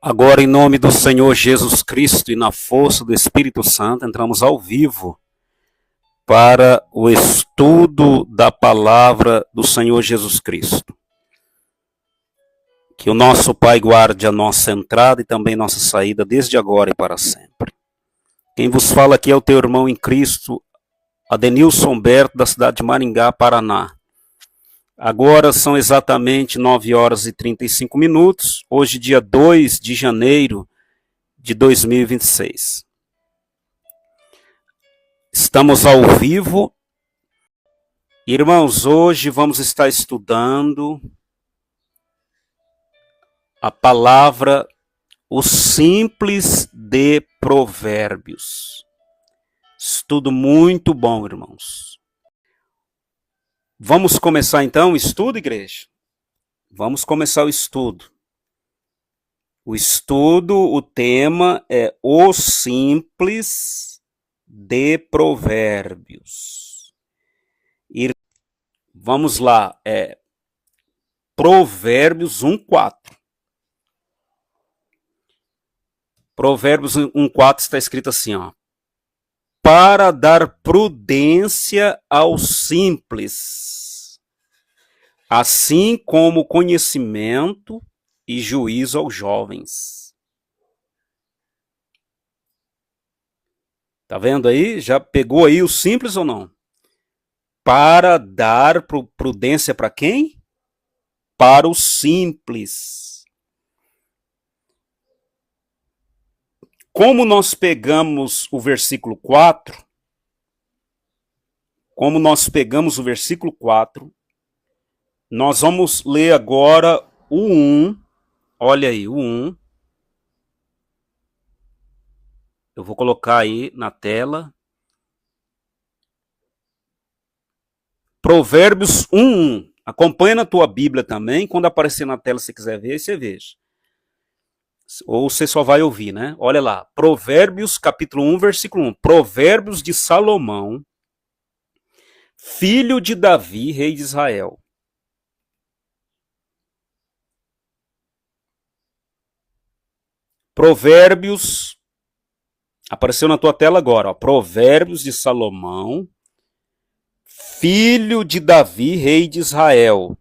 Agora, em nome do Senhor Jesus Cristo e na força do Espírito Santo, entramos ao vivo para o estudo da palavra do Senhor Jesus Cristo. Que o nosso Pai guarde a nossa entrada e também nossa saída desde agora e para sempre. Quem vos fala aqui é o teu irmão em Cristo, Adenilson Berto, da cidade de Maringá, Paraná. Agora são exatamente 9 horas e 35 minutos, hoje dia 2 de janeiro de 2026. Estamos ao vivo. Irmãos, hoje vamos estar estudando a palavra O Simples de Provérbios. Estudo muito bom, irmãos. Vamos começar então o estudo, igreja? Vamos começar o estudo. O tema é O Simples de Provérbios. E vamos lá, Provérbios 1:4. Provérbios 1:4 está escrito assim, ó: para dar prudência aos simples, assim como conhecimento e juízo aos jovens. Tá vendo aí? Já pegou aí o simples ou não? Para dar prudência para quem? Para os simples. Como nós pegamos o versículo 4, nós vamos ler agora o 1. Olha aí, o 1. Eu vou colocar aí na tela. Provérbios 1:1. Acompanha na tua Bíblia também. Quando aparecer na tela, se você quiser ver, você veja. Ou você só vai ouvir, né? Olha lá. Provérbios, capítulo 1, versículo 1. Provérbios de Salomão, filho de Davi, rei de Israel. Provérbios, apareceu na tua tela agora, ó. Provérbios de Salomão, filho de Davi, rei de Israel.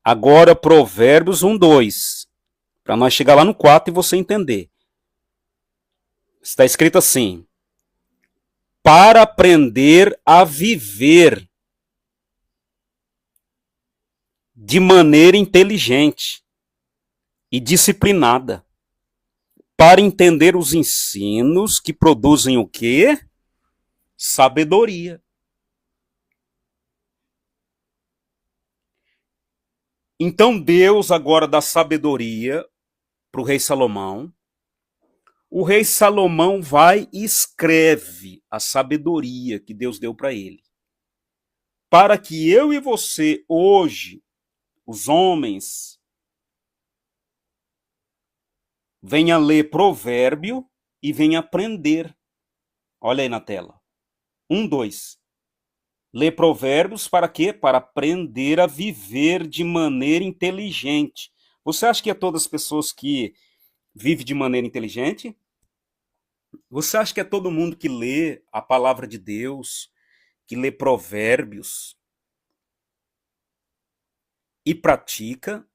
Agora Provérbios 1:2, para nós chegar lá no 4 e você entender. Está escrito assim: para aprender a viver de maneira inteligente e disciplinada, para entender os ensinos que produzem o quê? Sabedoria. Então Deus agora dá sabedoria para o rei Salomão. O rei Salomão vai e escreve a sabedoria que Deus deu para ele. Para que eu e você hoje, os homens, venha ler provérbio e venha aprender. Olha aí na tela. 1:2. Ler provérbios para quê? Para aprender a viver de maneira inteligente. Você acha que é todas as pessoas que vivem de maneira inteligente? Você acha que é todo mundo que lê a palavra de Deus, que lê provérbios e pratica?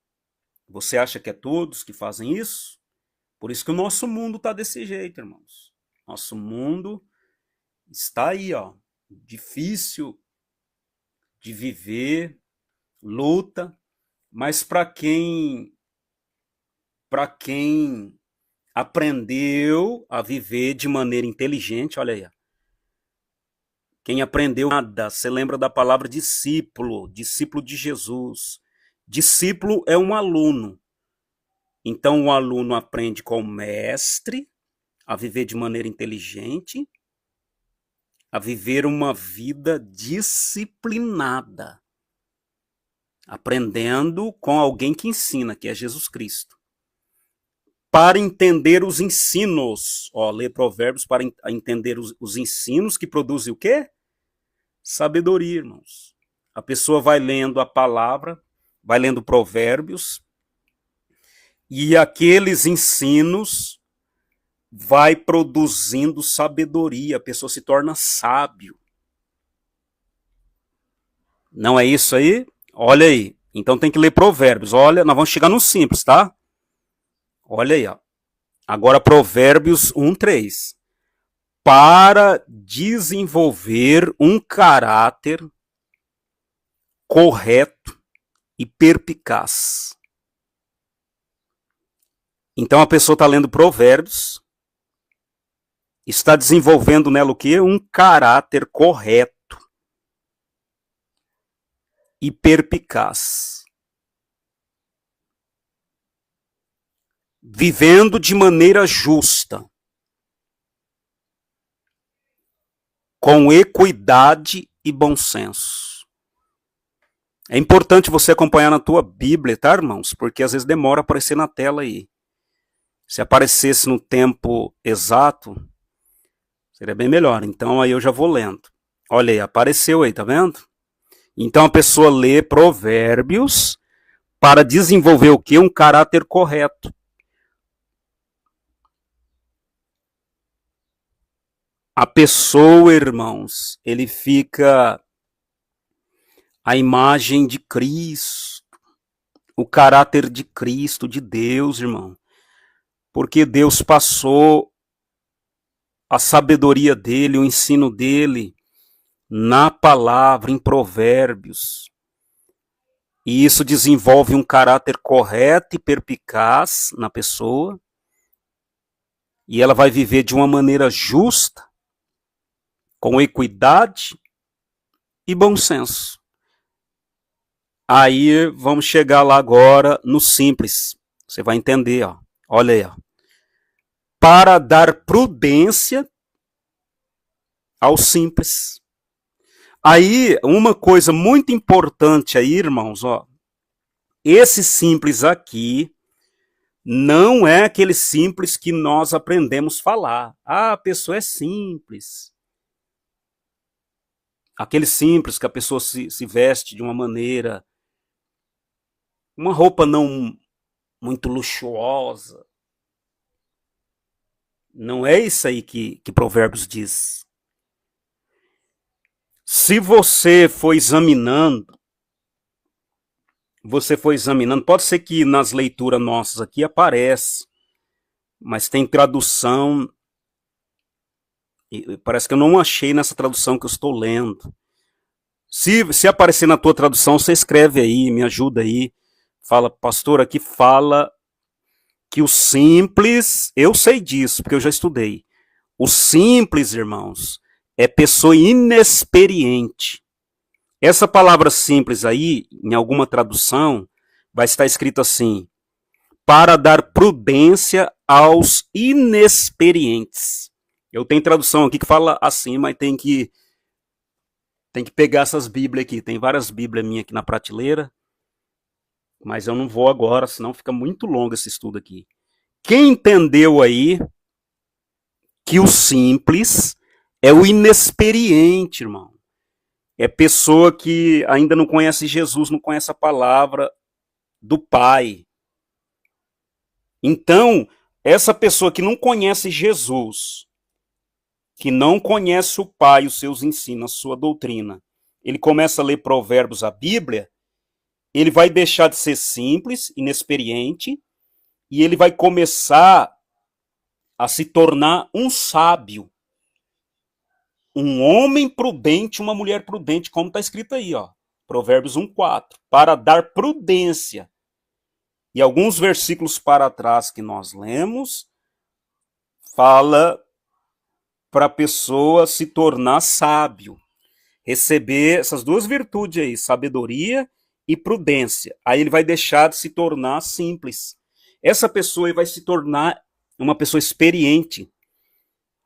Você acha que é todos que fazem isso? Por isso que o nosso mundo está desse jeito, irmãos. Nosso mundo está aí, ó, difícil de viver, luta, mas para quem aprendeu a viver de maneira inteligente, olha aí. Quem aprendeu nada, você lembra da palavra discípulo, discípulo de Jesus. Discípulo é um aluno. Então o aluno aprende com o mestre a viver de maneira inteligente, a viver uma vida disciplinada, aprendendo com alguém que ensina, que é Jesus Cristo. Para entender os ensinos, ó, ler provérbios para entender os ensinos que produzem o quê? Sabedoria, irmãos. A pessoa vai lendo a palavra, vai lendo provérbios, E aqueles ensinos vai produzindo sabedoria, a pessoa se torna sábio. Não é isso aí? Olha aí. Então tem que ler Provérbios. Olha, nós vamos chegar no simples, tá? Olha aí, ó. Agora Provérbios 1:3. Para desenvolver um caráter correto e perspicaz. Então a pessoa está lendo Provérbios, está desenvolvendo nela o quê? Um caráter correto e perspicaz. Vivendo de maneira justa, com equidade e bom senso. É importante você acompanhar na tua Bíblia, tá, irmãos? Porque às vezes demora a aparecer na tela aí. Se aparecesse no tempo exato, seria bem melhor. Então aí eu já vou lendo. Olha aí, apareceu aí, tá vendo? Então a pessoa lê Provérbios para desenvolver o quê? Um caráter correto. A pessoa, irmãos, ele fica a imagem de Cristo, o caráter de Cristo, de Deus, irmão. Porque Deus passou a sabedoria dele, o ensino dele na palavra, em Provérbios. E isso desenvolve um caráter correto e perspicaz na pessoa. E ela vai viver de uma maneira justa, com equidade e bom senso. Aí vamos chegar lá agora no simples. Você vai entender, ó. Olha aí, ó. Para dar prudência ao simples. Aí, uma coisa muito importante aí, irmãos, ó. Esse simples aqui não é aquele simples que nós aprendemos a falar. Ah, a pessoa é simples. Aquele simples que a pessoa se veste de uma maneira, uma roupa não muito luxuosa. Não é isso aí que Provérbios diz. Se você for examinando, pode ser que nas leituras nossas aqui apareça, mas tem tradução, e parece que eu não achei nessa tradução que eu estou lendo. Se aparecer na tua tradução, você escreve aí, me ajuda aí. Fala, pastor, aqui fala que o simples, eu sei disso, porque eu já estudei. O simples, irmãos, é pessoa inexperiente. Essa palavra simples aí, em alguma tradução, vai estar escrito assim: para dar prudência aos inexperientes. Eu tenho tradução aqui que fala assim, mas tem que pegar essas Bíblias aqui. Tem várias Bíblias minhas aqui na prateleira, mas eu não vou agora, senão fica muito longo esse estudo aqui. Quem entendeu aí que o simples é o inexperiente, irmão? É pessoa que ainda não conhece Jesus, não conhece a palavra do Pai. Então, essa pessoa que não conhece Jesus, que não conhece o Pai, os seus ensinos, a sua doutrina, ele começa a ler Provérbios, a Bíblia, ele vai deixar de ser simples, inexperiente, e ele vai começar a se tornar um sábio. Um homem prudente, uma mulher prudente, como está escrito aí, ó. Provérbios 1:4, para dar prudência. E alguns versículos para trás que nós lemos, fala para a pessoa se tornar sábio. Receber essas duas virtudes aí, sabedoria e prudência. Aí ele vai deixar de se tornar simples. Essa pessoa vai se tornar uma pessoa experiente.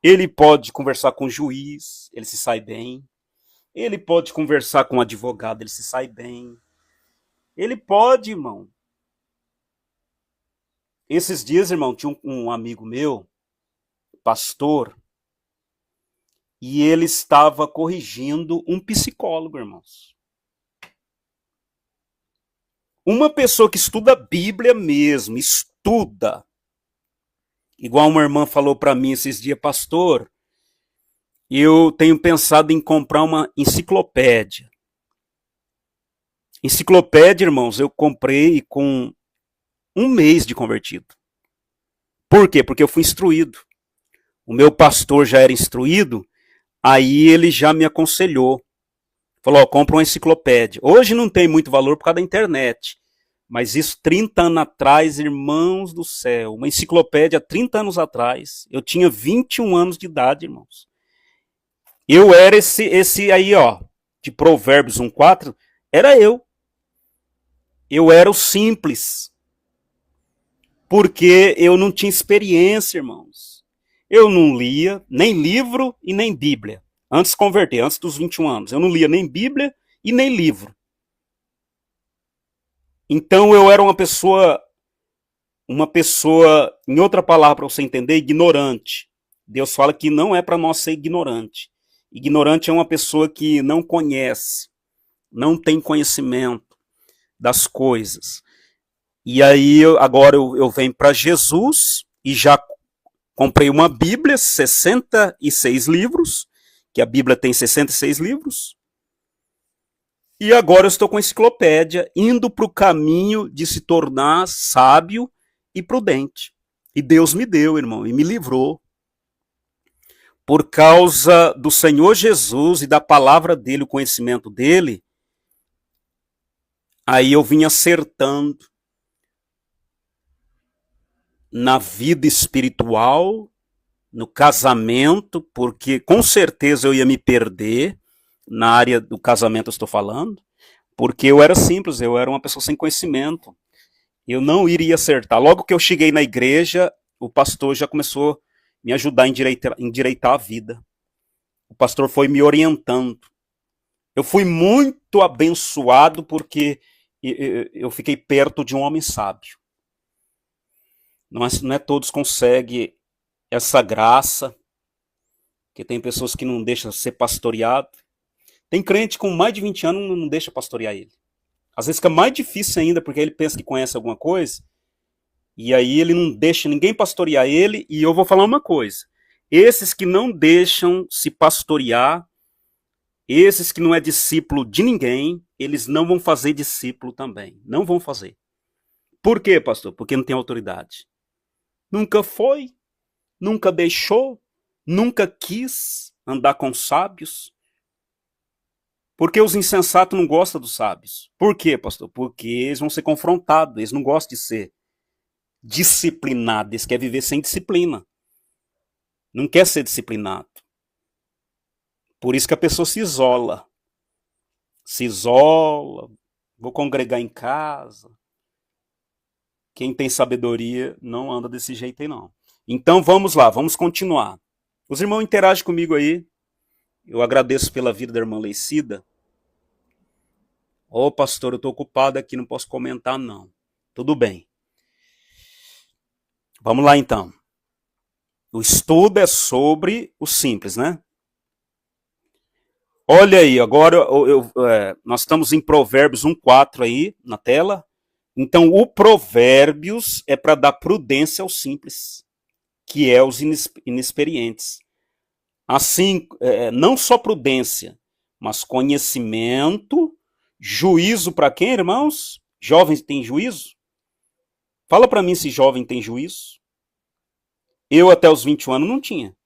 Ele pode conversar com o juiz, ele se sai bem. Ele pode conversar com o advogado, ele se sai bem. Ele pode, irmão. Esses dias, irmão, tinha um amigo meu, pastor, e ele estava corrigindo um psicólogo, irmãos. Uma pessoa que estuda a Bíblia mesmo, estuda. Igual uma irmã falou para mim esses dias, pastor, eu tenho pensado em comprar uma enciclopédia. Enciclopédia, irmãos, eu comprei com 1 mês de convertido. Por quê? Porque eu fui instruído. O meu pastor já era instruído, aí ele já me aconselhou. Falou, ó, compra uma enciclopédia. Hoje não tem muito valor por causa da internet. Mas isso 30 anos atrás, irmãos do céu, uma enciclopédia 30 anos atrás, eu tinha 21 anos de idade, irmãos. Eu era esse aí, ó, de Provérbios 1:4, era eu. Eu era o simples. Porque eu não tinha experiência, irmãos. Eu não lia nem livro e nem Bíblia. Antes de converter, antes dos 21 anos. Eu não lia nem Bíblia e nem livro. Então eu era uma pessoa, em outra palavra para você entender, ignorante. Deus fala que não é para nós ser ignorante. Ignorante é uma pessoa que não conhece, não tem conhecimento das coisas. E aí agora eu venho para Jesus e já comprei uma Bíblia, 66 livros, que a Bíblia tem 66 livros. E agora eu estou com a enciclopédia, indo para o caminho de se tornar sábio e prudente. E Deus me deu, irmão, e me livrou. Por causa do Senhor Jesus e da palavra dele, o conhecimento dele, aí eu vim acertando na vida espiritual, no casamento, porque com certeza eu ia me perder, na área do casamento eu estou falando, porque eu era simples, eu era uma pessoa sem conhecimento. Eu não iria acertar. Logo que eu cheguei na igreja, o pastor já começou a me ajudar a endireitar a vida. O pastor foi me orientando. Eu fui muito abençoado porque eu fiquei perto de um homem sábio. Não é todos conseguem essa graça, porque tem pessoas que não deixam ser pastoreado. Tem crente com mais de 20 anos não deixa pastorear ele. Às vezes fica mais difícil ainda, porque ele pensa que conhece alguma coisa, e aí ele não deixa ninguém pastorear ele, e eu vou falar uma coisa. Esses que não deixam se pastorear, esses que não é discípulo de ninguém, eles não vão fazer discípulo também. Não vão fazer. Por quê, pastor? Porque não tem autoridade. Nunca foi, nunca deixou, nunca quis andar com sábios. Porque os insensatos não gostam dos sábios. Por quê, pastor? Porque eles vão ser confrontados, eles não gostam de ser disciplinados, eles querem viver sem disciplina. Não quer ser disciplinado. Por isso que a pessoa se isola. Se isola, vou congregar em casa. Quem tem sabedoria não anda desse jeito aí, não. Então vamos lá, vamos continuar. Os irmãos interagem comigo aí. Eu agradeço pela vida da irmã Leicida. Ô, pastor, eu estou ocupado aqui, não posso comentar, não. Tudo bem. Vamos lá, então. O estudo é sobre o simples, né? Olha aí, agora nós estamos em Provérbios 1:4 aí na tela. Então, o Provérbios é para dar prudência aos simples, que é os inexperientes. Assim, não só prudência, mas conhecimento, juízo para quem, irmãos? Jovens têm juízo? Fala para mim se jovem tem juízo. Eu até os 21 anos não tinha.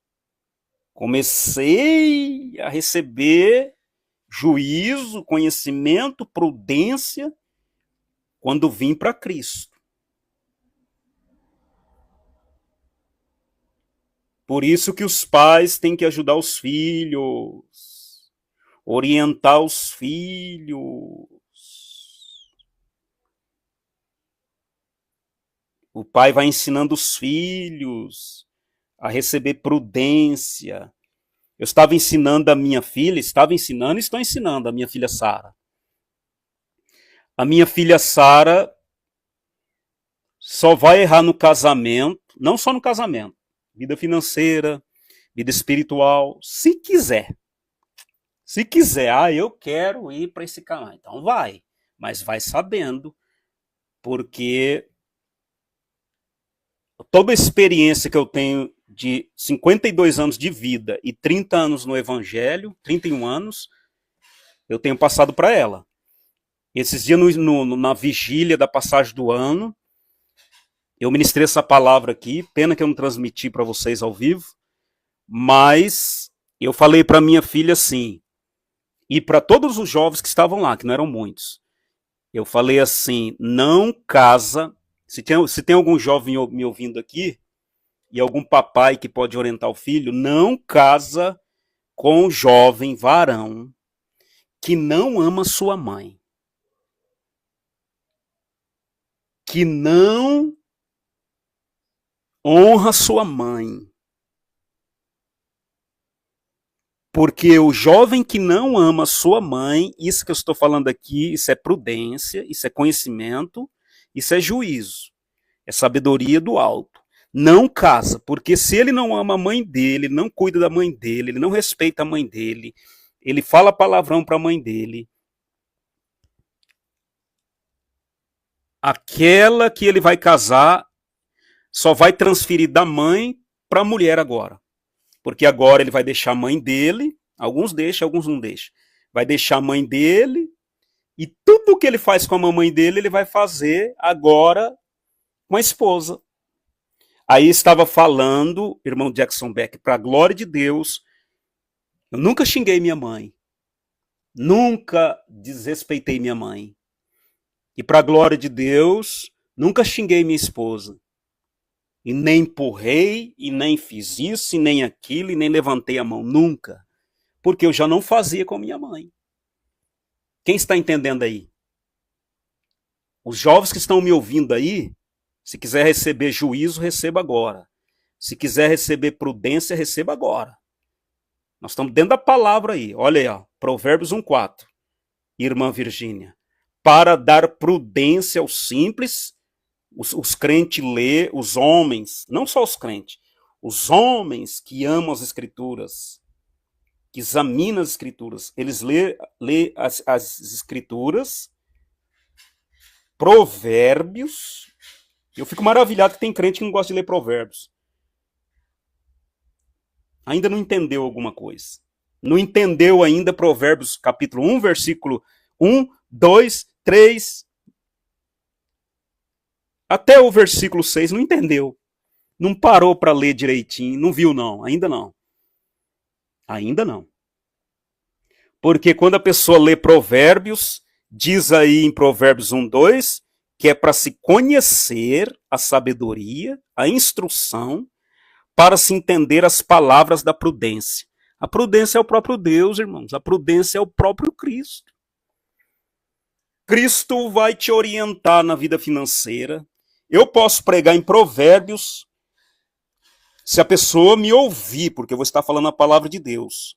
Comecei a receber juízo, conhecimento, prudência quando vim para Cristo. Por isso que os pais têm que ajudar os filhos, orientar os filhos. O pai vai ensinando os filhos a receber prudência. Eu estava ensinando a minha filha, e estou ensinando a minha filha Sara. A minha filha Sara só vai errar no casamento, não só no casamento, vida financeira, vida espiritual, se quiser. Se quiser, eu quero ir para esse canal, então vai, mas vai sabendo, porque toda a experiência que eu tenho de 52 anos de vida e 30 anos no Evangelho, 31 anos, eu tenho passado para ela. Esses dias, na vigília da passagem do ano, eu ministrei essa palavra aqui, pena que eu não transmiti para vocês ao vivo, mas eu falei para minha filha assim, e para todos os jovens que estavam lá, que não eram muitos, eu falei assim, não casa, se tem algum jovem me ouvindo aqui, e algum papai que pode orientar o filho, não casa com um jovem varão que não ama sua mãe, que não honra sua mãe. Porque o jovem que não ama sua mãe, isso que eu estou falando aqui, isso é prudência, isso é conhecimento, isso é juízo, é sabedoria do alto. Não casa, porque se ele não ama a mãe dele, não cuida da mãe dele, ele não respeita a mãe dele, ele fala palavrão para a mãe dele, aquela que ele vai casar só vai transferir da mãe para a mulher agora. Porque agora ele vai deixar a mãe dele, alguns deixam, alguns não deixam. Vai deixar a mãe dele e tudo que ele faz com a mamãe dele, ele vai fazer agora com a esposa. Aí estava falando, irmão Jackson Beck, para a glória de Deus, eu nunca xinguei minha mãe. Nunca desrespeitei minha mãe. E para a glória de Deus, nunca xinguei minha esposa. E nem empurrei, e nem fiz isso, e nem aquilo, e nem levantei a mão. Nunca. Porque eu já não fazia com minha mãe. Quem está entendendo aí? Os jovens que estão me ouvindo aí, se quiser receber juízo, receba agora. Se quiser receber prudência, receba agora. Nós estamos dentro da palavra aí. Olha aí, ó, Provérbios 1,4. Irmã Virgínia. Para dar prudência aos simples, os crentes lê, os homens, não só os crentes, os homens que amam as escrituras, que examinam as escrituras, eles lê as escrituras, provérbios. Eu fico maravilhado que tem crente que não gosta de ler provérbios. Ainda não entendeu alguma coisa. Não entendeu ainda Provérbios capítulo 1, versículo 1, 2, 3, até o versículo 6, não entendeu. Não parou para ler direitinho, não viu não, ainda não. Ainda não. Porque quando a pessoa lê Provérbios, diz aí em Provérbios 1, 2, que é para se conhecer a sabedoria, a instrução, para se entender as palavras da prudência. A prudência é o próprio Deus, irmãos. A prudência é o próprio Cristo. Cristo vai te orientar na vida financeira. Eu posso pregar em Provérbios se a pessoa me ouvir, porque eu vou estar falando a palavra de Deus.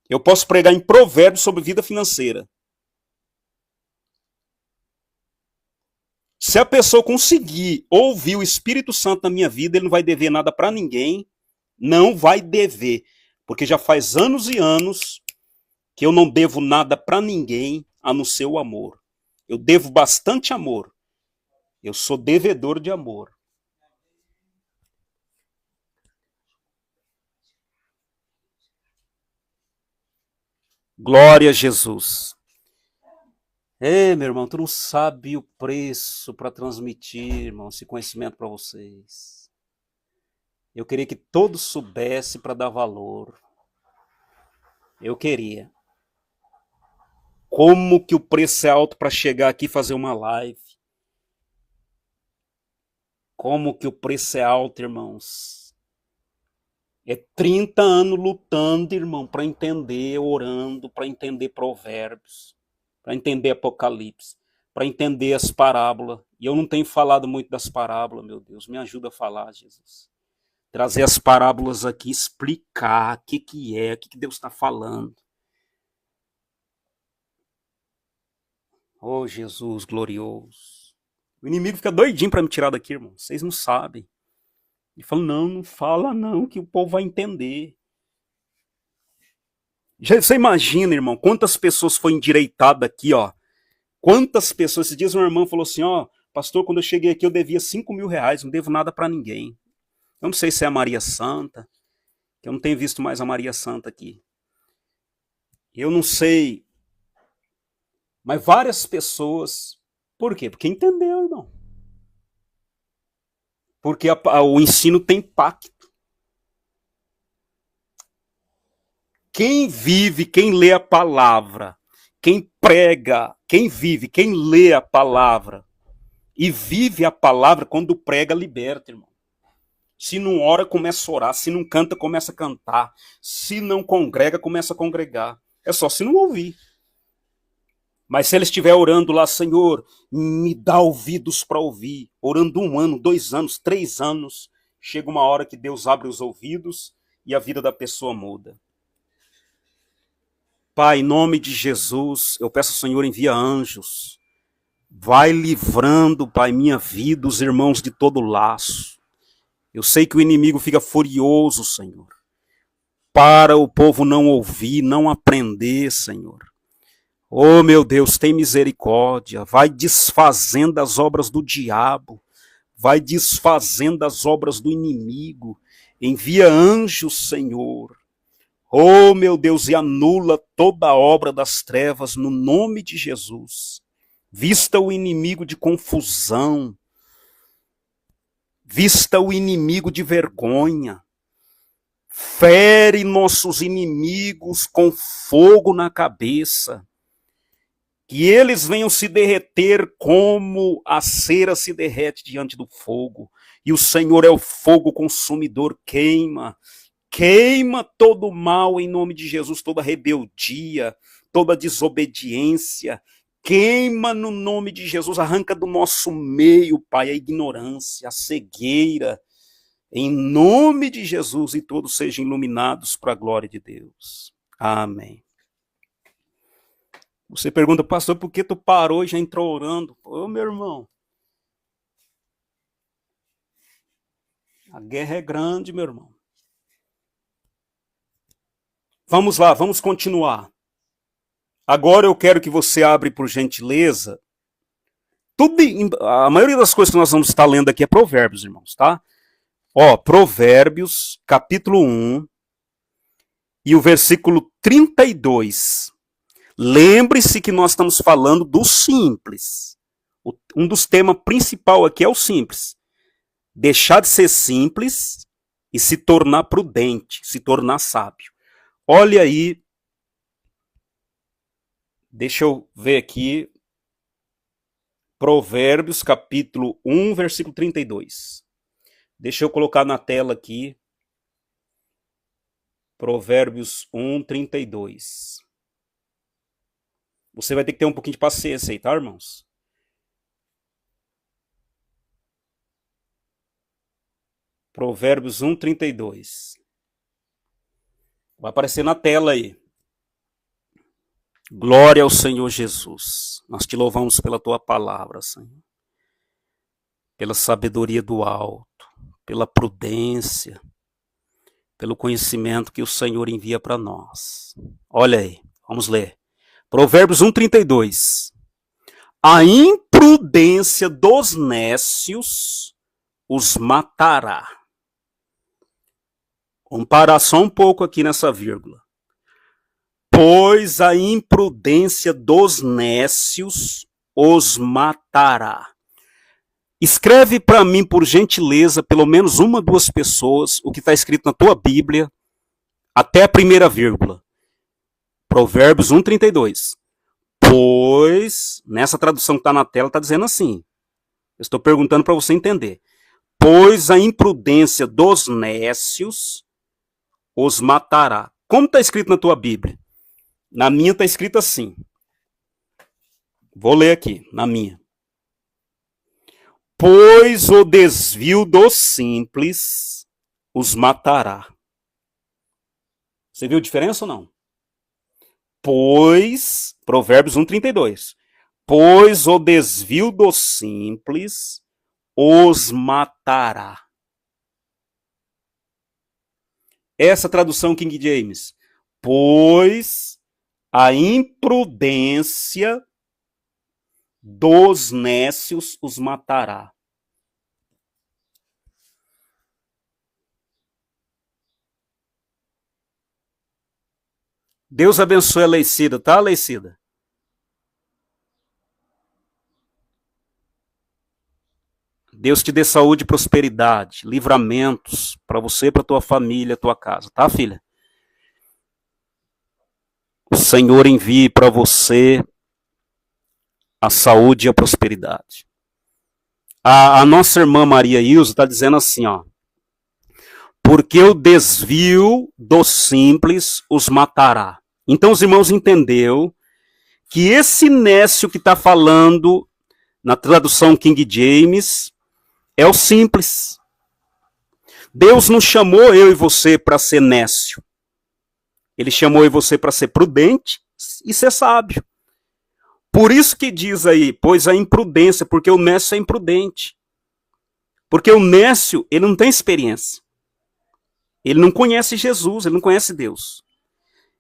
Eu posso pregar em Provérbios sobre vida financeira. Se a pessoa conseguir ouvir o Espírito Santo na minha vida, ele não vai dever nada para ninguém. Não vai dever. Porque já faz anos e anos que eu não devo nada para ninguém a não ser o amor. Eu devo bastante amor. Eu sou devedor de amor. Glória a Jesus. Ei, meu irmão, tu não sabe o preço para transmitir, irmão, esse conhecimento para vocês. Eu queria que todos soubessem para dar valor. Eu queria. Como que o preço é alto para chegar aqui e fazer uma live? Como que o preço é alto, irmãos? É 30 anos lutando, irmão, para entender, orando, para entender provérbios, para entender Apocalipse, para entender as parábolas. E eu não tenho falado muito das parábolas, meu Deus. Me ajuda a falar, Jesus. Trazer as parábolas aqui, explicar o que é, o que Deus está falando. Oh, Jesus glorioso. O inimigo fica doidinho para me tirar daqui, irmão. Vocês não sabem. Ele fala, não fala não, que o povo vai entender. Você imagina, irmão, quantas pessoas foi endireitado aqui, ó. Quantas pessoas, esses dias uma irmã falou assim, ó, Pastor, quando eu cheguei aqui eu devia 5.000 reais, não devo nada para ninguém. Eu não sei se é a Maria Santa, que eu não tenho visto mais a Maria Santa aqui. Eu não sei, mas várias pessoas... Por quê? Porque entendeu, irmão. Porque o ensino tem impacto. Quem vive, quem lê a palavra, quem prega, quem vive, quem lê a palavra e vive a palavra, quando prega, liberta, irmão. Se não ora, começa a orar. Se não canta, começa a cantar. Se não congrega, começa a congregar. É só se não ouvir. Mas se ele estiver orando lá, Senhor, me dá ouvidos para ouvir, orando 1 ano, 2 anos, 3 anos, chega uma hora que Deus abre os ouvidos e a vida da pessoa muda. Pai, em nome de Jesus, eu peço ao Senhor, envia anjos. Vai livrando, Pai, minha vida, os irmãos de todo laço. Eu sei que o inimigo fica furioso, Senhor, para o povo não ouvir, não aprender, Senhor. Oh, meu Deus, tem misericórdia. Vai desfazendo as obras do diabo. Vai desfazendo as obras do inimigo. Envia anjos, Senhor. Oh, meu Deus, e anula toda a obra das trevas no nome de Jesus. Vista o inimigo de confusão. Vista o inimigo de vergonha. Fere nossos inimigos com fogo na cabeça. Que eles venham se derreter como a cera se derrete diante do fogo. E o Senhor é o fogo consumidor, queima. Queima todo o mal em nome de Jesus, toda rebeldia, toda desobediência. Queima no nome de Jesus, arranca do nosso meio, Pai, a ignorância, a cegueira. Em nome de Jesus, e todos sejam iluminados para a glória de Deus. Amém. Você pergunta, pastor, por que tu parou e já entrou orando? Ô, meu irmão, a guerra é grande, meu irmão. Vamos lá, vamos continuar. Agora eu quero que você abra, por gentileza, a maioria das coisas que nós vamos estar lendo aqui é Provérbios, irmãos, tá? Ó, Provérbios, capítulo 1, e o versículo 32. Lembre-se que nós estamos falando do simples. Um dos temas principais aqui é o simples. Deixar de ser simples e se tornar prudente, se tornar sábio. Olha aí, deixa eu ver aqui, Provérbios, capítulo 1, versículo 32. Deixa eu colocar na tela aqui, Provérbios 1, 32. Você vai ter que ter um pouquinho de paciência aí, tá, irmãos? Provérbios 1, 32. Vai aparecer na tela aí. Glória ao Senhor Jesus. Nós te louvamos pela tua palavra, Senhor. Pela sabedoria do alto, pela prudência, pelo conhecimento que o Senhor envia para nós. Olha aí, vamos ler. Provérbios 1, 32. A imprudência dos nécios os matará. Vamos parar só um pouco aqui nessa vírgula. Pois a imprudência dos nécios os matará. Escreve para mim, por gentileza, pelo menos 1, 2 pessoas, o que está escrito na tua Bíblia, até a primeira vírgula. Provérbios 1, 32. Pois, nessa tradução que está na tela, está dizendo assim. Eu estou perguntando para você entender. Pois a imprudência dos nécios os matará. Como está escrito na tua Bíblia? Na minha está escrito assim. Vou ler aqui, na minha. Pois o desvio dos simples os matará. Você viu a diferença ou não? Pois, Provérbios 1, 32. Pois o desvio dos simples os matará. Essa tradução King James. Pois a imprudência dos nécios os matará. Deus abençoe a Leicida, tá, Leicida? Deus te dê saúde e prosperidade, livramentos para você, para tua família, tua casa, tá, filha? O Senhor envie para você a saúde e a prosperidade. A nossa irmã Maria Ilza está dizendo assim, ó. Porque o desvio dos simples os matará. Então os irmãos entenderam que esse nécio que está falando na tradução King James é o simples. Deus não chamou eu e você para ser nécio. Ele chamou eu e você para ser prudente e ser sábio. Por isso que diz aí, pois a imprudência, porque o nécio é imprudente. Porque o nécio, ele não tem experiência. Ele não conhece Jesus, ele não conhece Deus.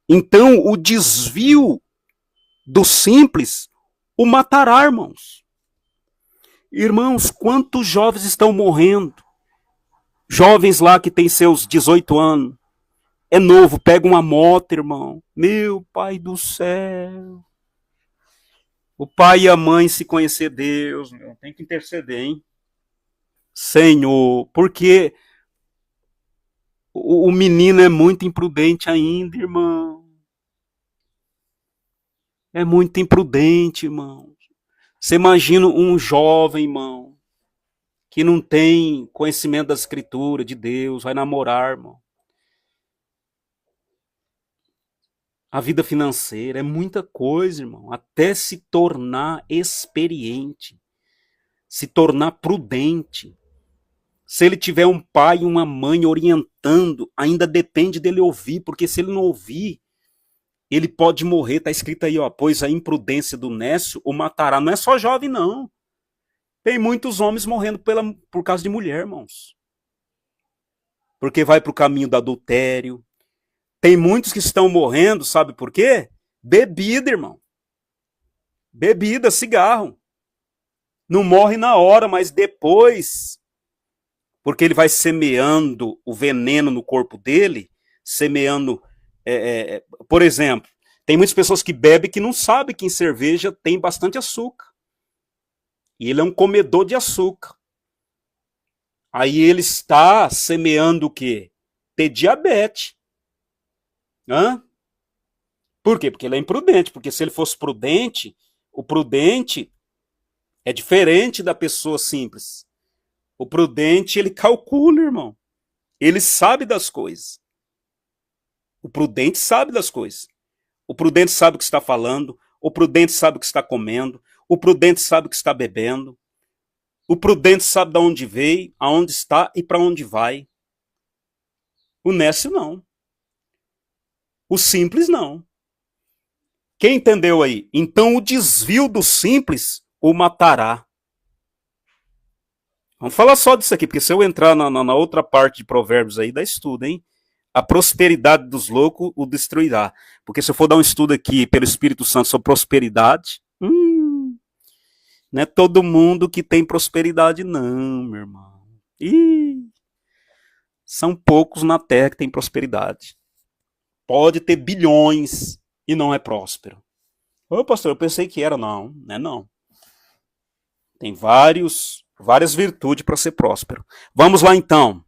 Então, o desvio do simples o matará, irmãos. Irmãos, quantos jovens estão morrendo? Jovens lá que têm seus 18 anos. É novo, pega uma moto, irmão. Meu Pai do céu. O pai e a mãe se conhecer Deus, meu, tem que interceder, hein? Senhor, porque o menino é muito imprudente ainda, irmão. É muito imprudente, irmão. Você imagina um jovem, irmão, que não tem conhecimento da escritura, de Deus, vai namorar, irmão. A vida financeira é muita coisa, irmão, até se tornar experiente, se tornar prudente. Se ele tiver um pai e uma mãe orientando, ainda depende dele ouvir, porque se ele não ouvir, ele pode morrer. Está escrito aí, ó, pois a imprudência do nécio o matará. Não é só jovem, não. Tem muitos homens morrendo por causa de mulher, irmãos. Porque vai para o caminho do adultério. Tem muitos que estão morrendo, sabe por quê? Bebida, irmão. Bebida, cigarro. Não morre na hora, mas depois, porque ele vai semeando o veneno no corpo dele, semeando, por exemplo, tem muitas pessoas que bebem que não sabem que em cerveja tem bastante açúcar. E ele é um comedor de açúcar. Aí ele está semeando o quê? Ter diabetes. Hã? Por quê? Porque ele é imprudente. Porque se ele fosse prudente, o prudente é diferente da pessoa simples. O prudente, ele calcula, irmão. Ele sabe das coisas. O prudente sabe das coisas. O prudente sabe o que está falando. O prudente sabe o que está comendo. O prudente sabe o que está bebendo. O prudente sabe de onde veio, aonde está e para onde vai. O nécio não. O simples não. Quem entendeu aí? Então o desvio do simples o matará. Vamos falar só disso aqui, porque se eu entrar na outra parte de Provérbios aí, dá estudo, hein? A prosperidade dos loucos o destruirá. Porque se eu for dar um estudo aqui pelo Espírito Santo sobre prosperidade, não é todo mundo que tem prosperidade, não, meu irmão. São poucos na terra que tem prosperidade. Pode ter bilhões e não é próspero. Ô, pastor, eu pensei que era. Não, não é não. Tem várias virtudes para ser próspero. Vamos lá então.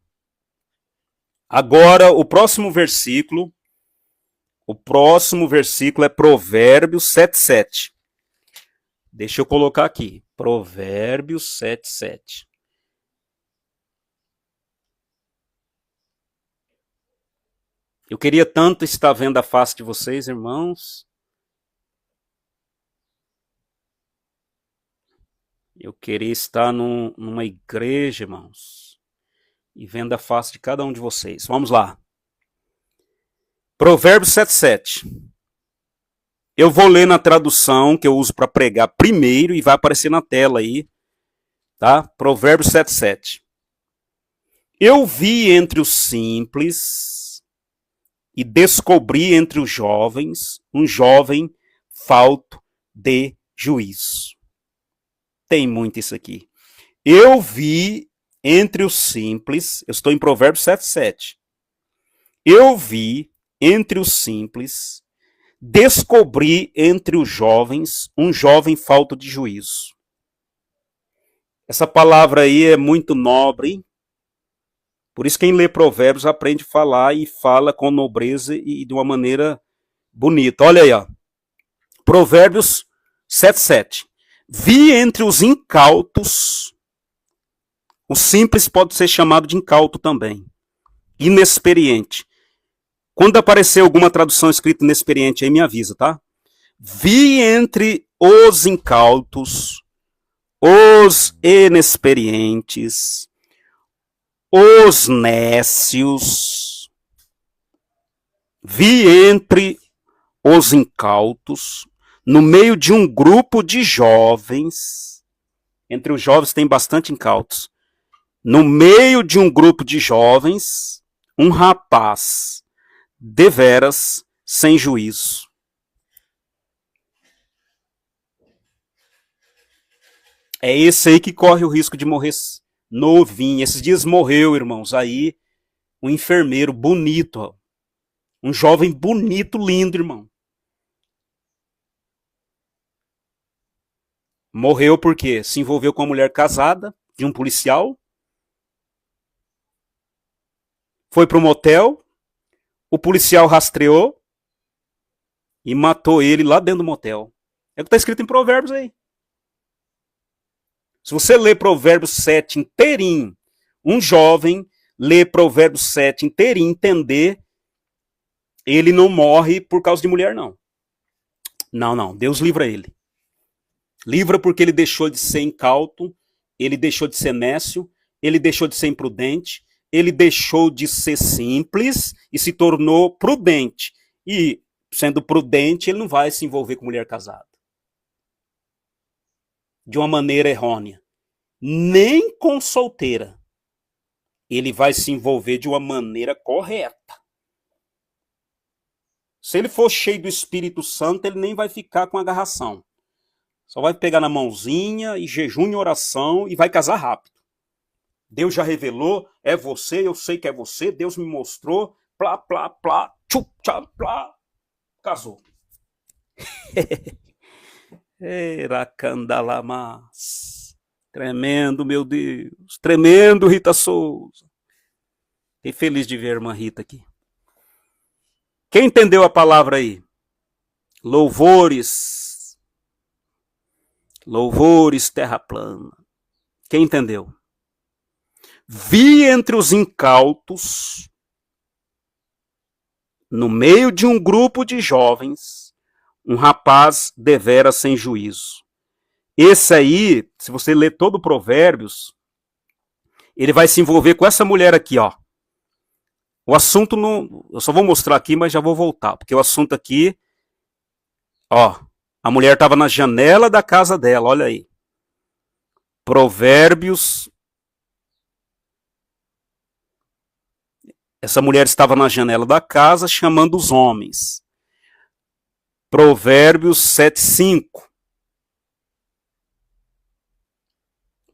Agora, o próximo versículo é Provérbios 7:7. Deixa eu colocar aqui. Provérbios 7:7. Eu queria tanto estar vendo a face de vocês, irmãos. Eu queria estar numa igreja, irmãos, e vendo a face de cada um de vocês. Vamos lá. Provérbios 7:7. Eu vou ler na tradução que eu uso para pregar primeiro e vai aparecer na tela aí, tá? Provérbios 7:7. Eu vi entre os simples e descobri entre os jovens um jovem falto de juízo. Tem muito isso aqui. Eu vi entre os simples, eu estou em Provérbios 7:7. Eu vi entre os simples, descobri entre os jovens um jovem falto de juízo. Essa palavra aí é muito nobre, por isso quem lê Provérbios aprende a falar e fala com nobreza e de uma maneira bonita. Olha aí, ó. Provérbios 7:7. Vi entre os incautos, o simples pode ser chamado de incauto também, inexperiente. Quando aparecer alguma tradução escrita inexperiente aí, me avisa, tá? Vi entre os incautos, os inexperientes, os nécios. Vi entre os incautos, no meio de um grupo de jovens. Entre os jovens tem bastante incautos. No meio de um grupo de jovens, um rapaz deveras sem juízo. É esse aí que corre o risco de morrer novinho. Esses dias morreu, irmãos, aí um enfermeiro bonito, ó. Um jovem bonito, lindo, irmão. Morreu porque se envolveu com uma mulher casada, de um policial, foi pro motel, o policial rastreou e matou ele lá dentro do motel. É o que está escrito em Provérbios aí. Se você ler Provérbios 7 inteirinho, um jovem lê Provérbios 7 inteirinho, entender, ele não morre por causa de mulher, não. Não, Deus livra ele. Livra porque ele deixou de ser incauto, ele deixou de ser nécio, ele deixou de ser imprudente, ele deixou de ser simples e se tornou prudente. E, sendo prudente, ele não vai se envolver com mulher casada. De uma maneira errônea. Nem com solteira. Ele vai se envolver de uma maneira correta. Se ele for cheio do Espírito Santo, ele nem vai ficar com agarração. Só vai pegar na mãozinha e jejum e oração e vai casar rápido. Deus já revelou, é você, eu sei que é você, Deus me mostrou, plá, plá, plá, tchup, tchá, plá, casou. Eracandalamas. Tremendo, meu Deus. Tremendo, Rita Souza. Fiquei feliz de ver a irmã Rita aqui. Quem entendeu a palavra aí? Louvores. Louvores, terra plana. Quem entendeu? Vi entre os incautos, no meio de um grupo de jovens, um rapaz deveras sem juízo. Esse aí, se você ler todo o Provérbios, ele vai se envolver com essa mulher aqui, ó. O assunto não... Eu só vou mostrar aqui, mas já vou voltar. Porque o assunto aqui... Ó, a mulher estava na janela da casa dela, olha aí. Provérbios... Essa mulher estava na janela da casa chamando os homens. Provérbios 7:5.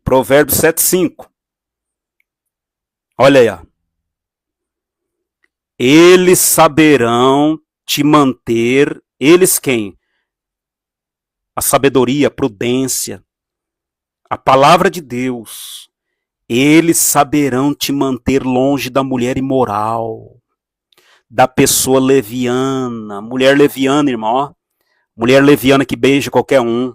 Provérbios 7:5. Olha aí, ó. Eles saberão te manter. Eles quem? A sabedoria, a prudência, a palavra de Deus. Eles saberão te manter longe da mulher imoral, da pessoa leviana. Mulher leviana, irmão, ó. Mulher leviana que beija qualquer um.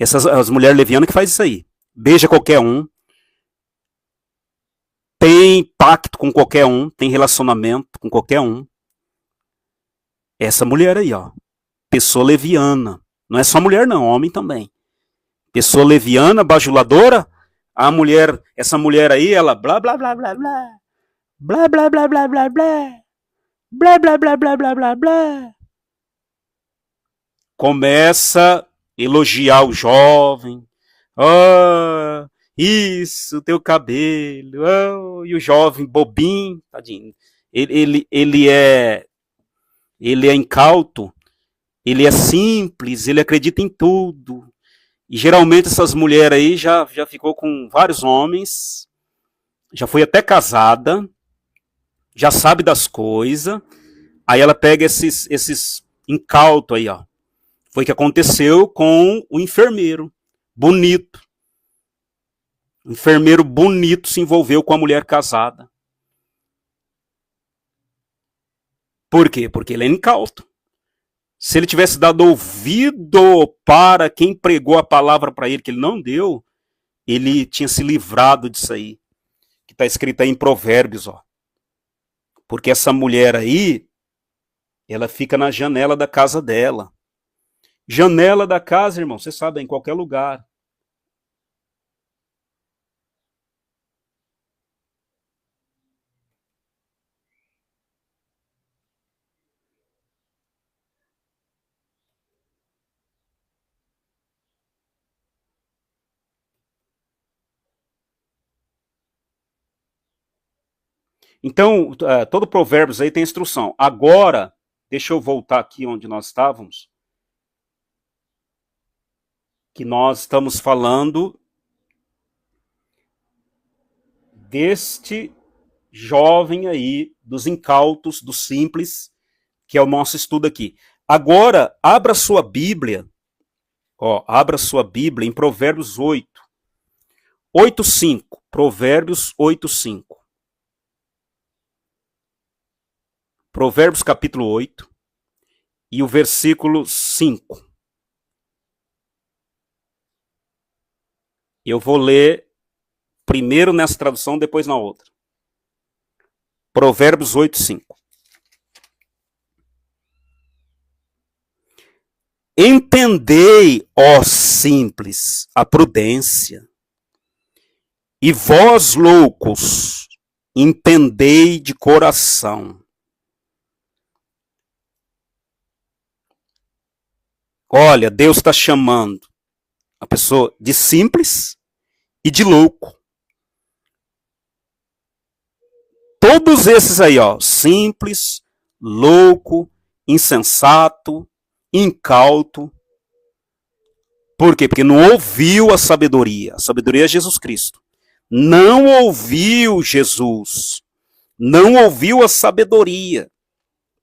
As mulheres levianas que faz isso aí. Beija qualquer um. Tem pacto com qualquer um. Tem relacionamento com qualquer um. Essa mulher aí, ó. Pessoa leviana. Não é só mulher não, homem também. Pessoa leviana, bajuladora. A mulher, essa mulher aí, ela blá blá blá blá blá. Blá blá blá blá blá blá. Blá blá blá blá blá blá blá. Começa a elogiar o jovem. Oh, isso, teu cabelo. Oh, e o jovem bobinho, tadinho. Ele é incauto, ele é simples, ele acredita em tudo. E geralmente essas mulheres aí já ficou com vários homens, já foi até casada, já sabe das coisas. Aí ela pega esses incautos aí, ó. Foi o que aconteceu com o enfermeiro. Bonito. O enfermeiro bonito se envolveu com a mulher casada. Por quê? Porque ele é incauto. Se ele tivesse dado ouvido para quem pregou a palavra para ele, que ele não deu, ele tinha se livrado disso aí. Que está escrito aí em Provérbios, ó. Porque essa mulher aí, ela fica na janela da casa dela. Janela da casa, irmão, você sabe, é em qualquer lugar. Então, todo Provérbios aí tem instrução. Agora, deixa eu voltar aqui onde nós estávamos, que nós estamos falando deste jovem aí, dos incautos, dos simples, que é o nosso estudo aqui. Agora, abra sua Bíblia, ó, abra sua Bíblia em Provérbios 8, 8:5. Provérbios 8:5. Provérbios capítulo 8 e o versículo 5. Eu vou ler primeiro nessa tradução, depois na outra. Provérbios 8:5. Entendei, ó simples, a prudência, e vós, loucos, entendei de coração. Olha, Deus está chamando a pessoa de simples e de louco. Todos esses aí, ó, simples, louco, insensato, incauto. Por quê? Porque não ouviu a sabedoria. A sabedoria é Jesus Cristo. Não ouviu Jesus. Não ouviu a sabedoria.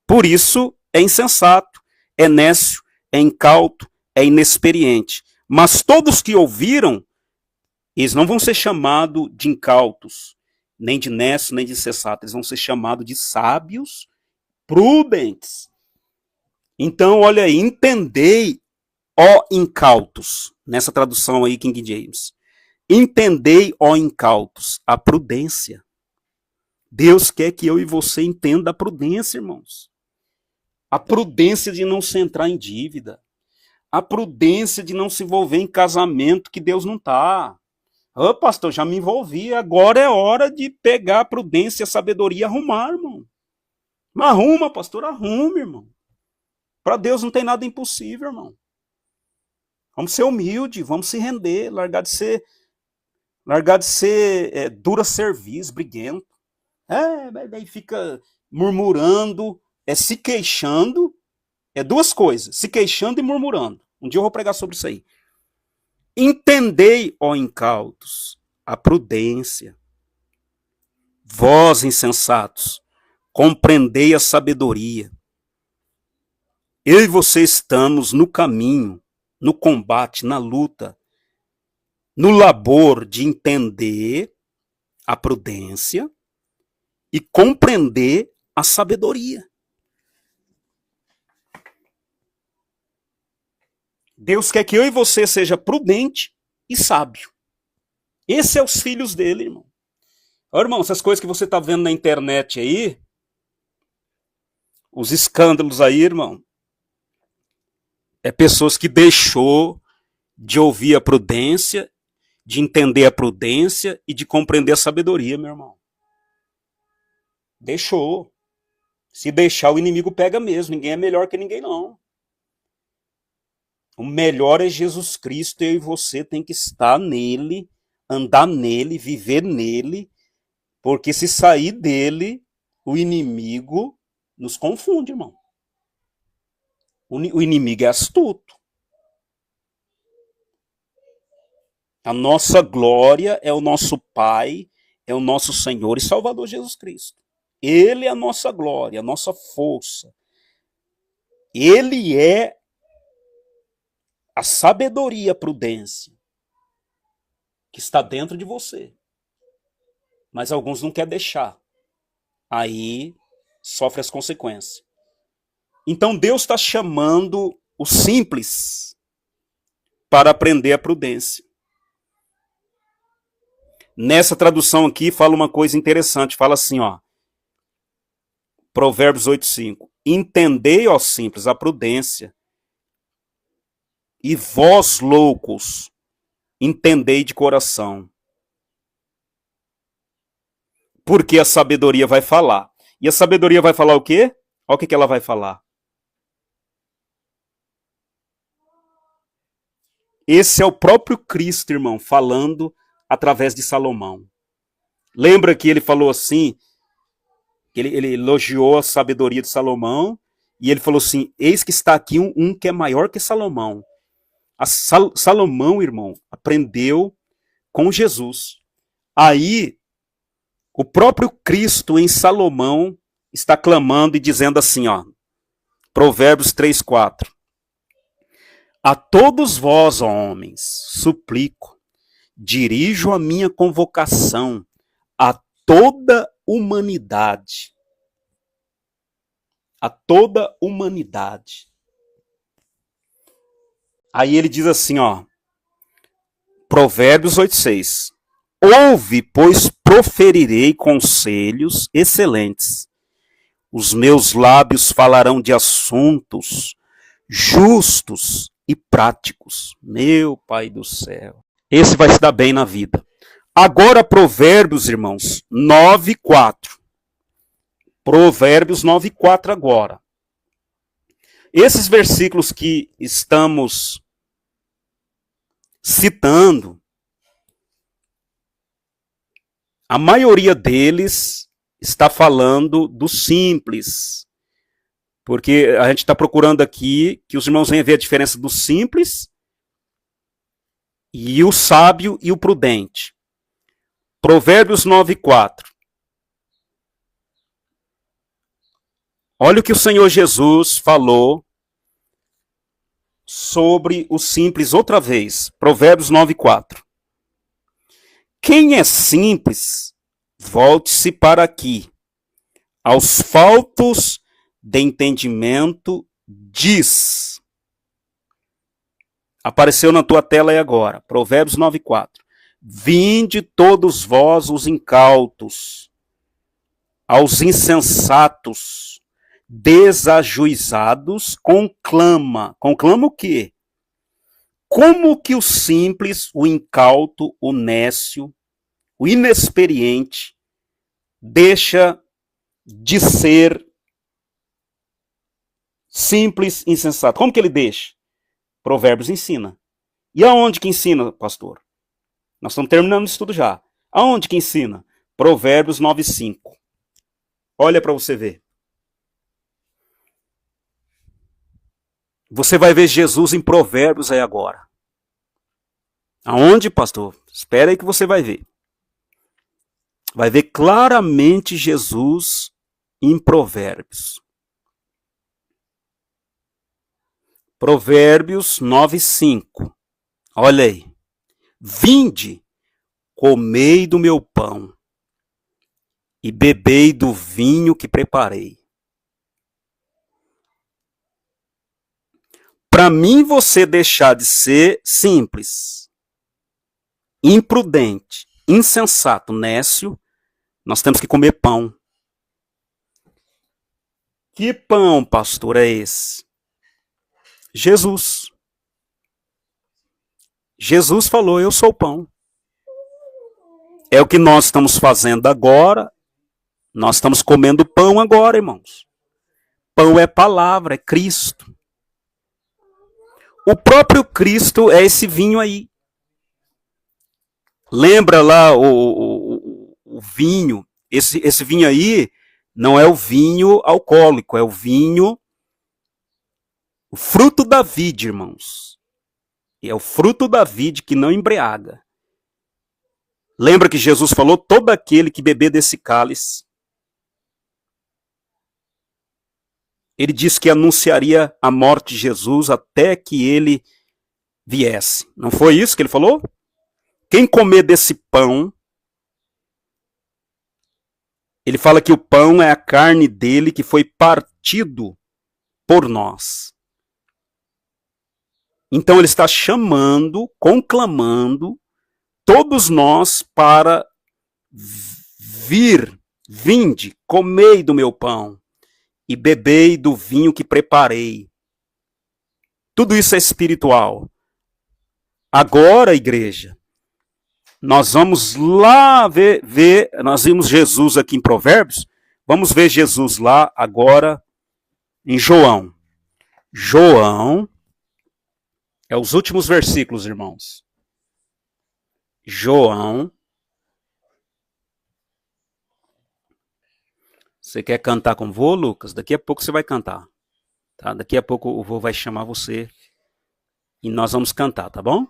Por isso é insensato, é nécio, é incauto, é inexperiente. Mas todos que ouviram, eles não vão ser chamados de incautos, nem de nécios, nem de insensatos. Eles vão ser chamados de sábios, prudentes. Então, olha aí, entendei, ó incautos, nessa tradução aí, King James. Entendei, ó incautos, a prudência. Deus quer que eu e você entenda a prudência, irmãos. A prudência de não se entrar em dívida. A prudência de não se envolver em casamento que Deus não está. Ô, pastor, já me envolvi. Agora é hora de pegar a prudência e a sabedoria e arrumar, irmão. Mas arruma, pastor, arrume, irmão. Para Deus não tem nada impossível, irmão. Vamos ser humilde, vamos se render, largar de ser dura serviço, briguento. Daí fica murmurando, se queixando. É duas coisas, se queixando e murmurando. Um dia eu vou pregar sobre isso aí. Entendei, ó incautos, a prudência. Vós, insensatos, compreendei a sabedoria. Eu e você estamos no caminho, no combate, na luta, no labor de entender a prudência e compreender a sabedoria. Deus quer que eu e você seja prudente e sábio. Esse é os filhos dele, irmão. Ô, irmão, essas coisas que você tá vendo na internet aí, os escândalos aí, irmão, é pessoas que deixou de ouvir a prudência, de entender a prudência e de compreender a sabedoria, meu irmão. Deixou. Se deixar, o inimigo pega mesmo. Ninguém é melhor que ninguém, não. O melhor é Jesus Cristo, eu e você tem que estar nele, andar nele, viver nele, porque se sair dele, o inimigo nos confunde, irmão. O inimigo é astuto. A nossa glória é o nosso Pai, é o nosso Senhor e Salvador Jesus Cristo. Ele é a nossa glória, a nossa força. Ele é a sabedoria, a prudência que está dentro de você. Mas alguns não querem deixar. Aí sofre as consequências. Então Deus está chamando o simples para aprender a prudência. Nessa tradução aqui fala uma coisa interessante, fala assim, ó, Provérbios 8:5. Entendei, ó simples, a prudência, e vós, loucos, entendei de coração. Porque a sabedoria vai falar. E a sabedoria vai falar o quê? Olha o que ela vai falar. Esse é o próprio Cristo, irmão, falando através de Salomão. Lembra que ele falou assim, ele elogiou a sabedoria de Salomão, e ele falou assim, eis que está aqui um que é maior que Salomão. Salomão, irmão, aprendeu com Jesus. Aí, o próprio Cristo em Salomão está clamando e dizendo assim, ó, Provérbios 3:4. A todos vós, ó homens, suplico, dirijo a minha convocação a toda humanidade. A toda humanidade. Aí ele diz assim, ó, Provérbios 8:6. Ouve, pois proferirei conselhos excelentes. Os meus lábios falarão de assuntos justos e práticos. Meu Pai do céu. Esse vai se dar bem na vida. Agora, Provérbios, irmãos, 9:4. Provérbios 9:4 agora. Esses versículos que estamos citando, a maioria deles está falando do simples. Porque a gente está procurando aqui que os irmãos venham ver a diferença do simples e o sábio e o prudente. Provérbios 9:4. Olha o que o Senhor Jesus falou sobre o simples outra vez. Provérbios 9:4. Quem é simples, volte-se para aqui. Aos faltos de entendimento, diz. Apareceu na tua tela aí agora. Provérbios 9:4. Vinde todos vós os incautos, aos insensatos, desajuizados, conclama. Conclama o quê? Como que o simples, o incauto, o nécio, o inexperiente, deixa de ser simples, insensato? Como que ele deixa? Provérbios ensina. E aonde que ensina, pastor? Nós estamos terminando isso tudo já. Aonde que ensina? Provérbios 9:5. Olha para você ver. Você vai ver Jesus em Provérbios aí agora. Aonde, pastor? Espera aí que você vai ver. Vai ver claramente Jesus em Provérbios. Provérbios 9:5. Olha aí. Vinde, comei do meu pão e bebei do vinho que preparei. Para mim, você deixar de ser simples, imprudente, insensato, nécio, nós temos que comer pão. Que pão, pastor, é esse? Jesus. Jesus falou, eu sou o pão. É o que nós estamos fazendo agora. Nós estamos comendo pão agora, irmãos. Pão é palavra, é Cristo. O próprio Cristo é esse vinho aí. Lembra lá o vinho? Esse vinho aí não é o vinho alcoólico, é o vinho, o fruto da vide, irmãos. É o fruto da vide que não embriaga. Lembra que Jesus falou: todo aquele que beber desse cálice. Ele disse que anunciaria a morte de Jesus até que ele viesse. Não foi isso que ele falou? Quem comer desse pão, ele fala que o pão é a carne dele que foi partido por nós. Então ele está chamando, conclamando todos nós para vinde, comei do meu pão e bebei do vinho que preparei. Tudo isso é espiritual. Agora, igreja, nós vamos lá ver, nós vimos Jesus aqui em Provérbios, vamos ver Jesus lá agora em João. João é os últimos versículos, irmãos. João. Você quer cantar com o vô, Lucas? Daqui a pouco você vai cantar. Tá? Daqui a pouco o vô vai chamar você e nós vamos cantar, tá bom?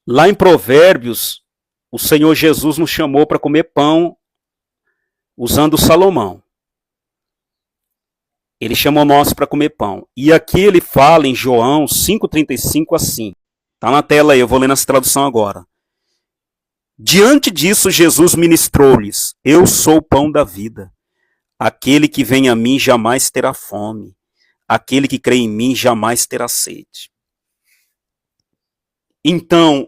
Lá em Provérbios, o Senhor Jesus nos chamou para comer pão usando Salomão. Ele chamou nós para comer pão. E aqui ele fala em João 5,35 assim. Tá na tela aí, eu vou ler nessa tradução agora. Diante disso, Jesus ministrou-lhes: eu sou o pão da vida. Aquele que vem a mim jamais terá fome. Aquele que crê em mim jamais terá sede. Então,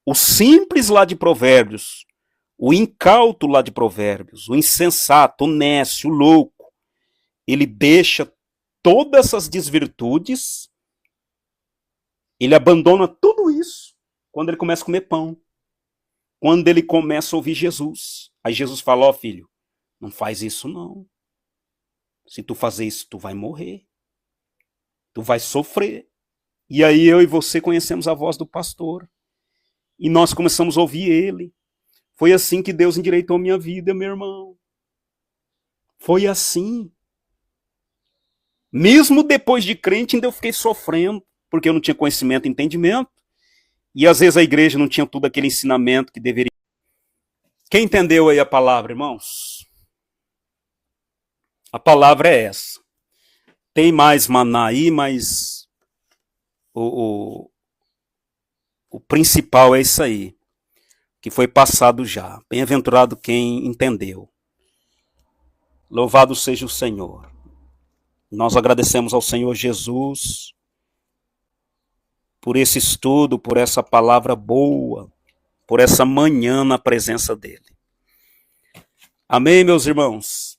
o simples lá de Provérbios, o incauto lá de Provérbios, o insensato, o nécio, o louco, ele deixa todas essas desvirtudes, ele abandona tudo isso quando ele começa a comer pão. Quando ele começa a ouvir Jesus. Aí Jesus fala: ó filho, não faz isso não. Se tu fazer isso, tu vai morrer. Tu vai sofrer. E aí eu e você conhecemos a voz do pastor. E nós começamos a ouvir ele. Foi assim que Deus endireitou a minha vida, meu irmão. Foi assim. Mesmo depois de crente, ainda eu fiquei sofrendo, porque eu não tinha conhecimento e entendimento. E às vezes a igreja não tinha todo aquele ensinamento que deveria. Quem entendeu aí a palavra, irmãos? A palavra é essa. Tem mais maná aí, mas o principal é isso aí, que foi passado já. Bem-aventurado quem entendeu. Louvado seja o Senhor. Nós agradecemos ao Senhor Jesus por esse estudo, por essa palavra boa, por essa manhã na presença dele. Amém, meus irmãos?